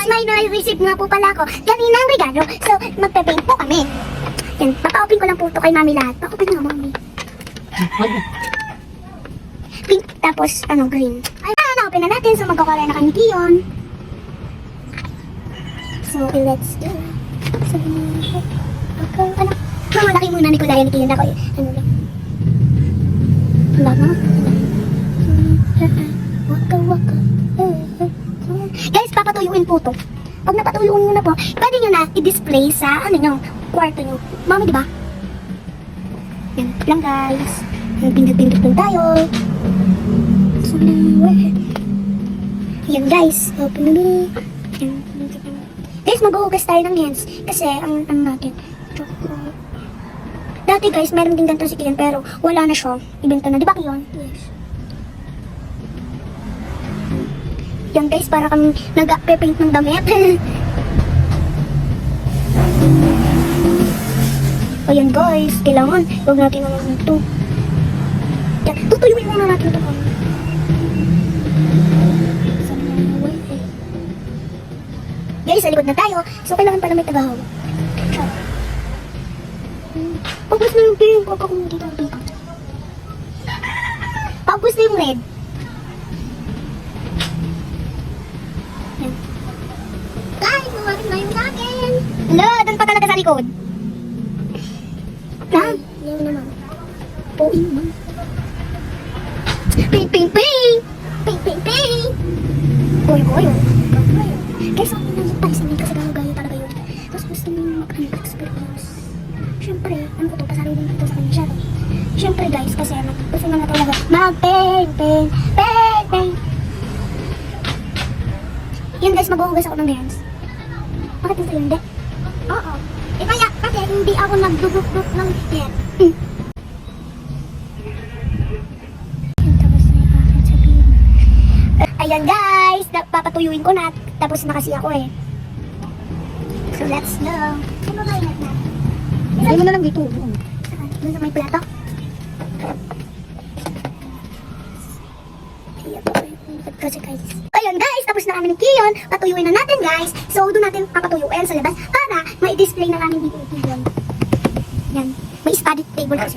guys, may na-receive nga po pala ako kaninang regalo. So, magpe-paint po kami. Yan, papa-open ko lang po ito kay mami lahat. Pa-open nga, mami. Pink, tapos, green. Ay, na-open na natin. So, magkakulay na kami Kiyon. So, let's do. So, mamalaki muna ni Kulaya ni Kiyon ako. Lang. Waka. Guys, papatuyuin po to. Pag napatuyuin nyo na po, pwede nyo na i-display sa, kwarto nyo. Mami, di ba? Yan lang, guys. Pindot-pindot lang tayo. Yan, guys. Open na na. Guys, maghuhugas tayo ng hands. Kasi, ang natin. Dati, guys, meron din ganito si Kiyon, pero wala na siya. Ibenta na. Di ba, Kiyon? Yes. Yan, guys, para kami nag-paint ng damit. Ayan, guys, kailangan huwag natin naman ito. Yan, tutuyuin muna natin ito. Guys, sa likod na tayo. So, kailangan pala may tagahawak. Pagpus na yung pink. Huwag ako dito ang pink. Pagpus na yung red. Guys, mawagin na yung sa akin. Hala, doon pa talaga sa likod. Yan naman. Puin man. Ping. Goyo. Guys, ako na yung tayo sa mga kasi gano-gayo talaga yun. Tapos gusto nyo mag-experience. Siyempre, ko to, pasarili ko to sa kanya siya. Siyempre guys, kasi gusto na talaga mag-paint. Yan guys, maghuhugas ako ng hands. Bakit ito yun, de? Oo. Kaya, kasi hindi ako nagduduk-duk ng hair. Ayan guys, papatuyuin ko na. Tapos na kasi ako eh. So let's go. Ano ba yun natin? Ilagay mo na lang dito. Doon sa may plato. Kasi guys. Ayun guys, tapos na kami ng Kiyon. Patuyuin na natin guys. So doon natin papatuyuin sa labas para ma-display na namin dito yung Kiyon. Yan. May study table kasi.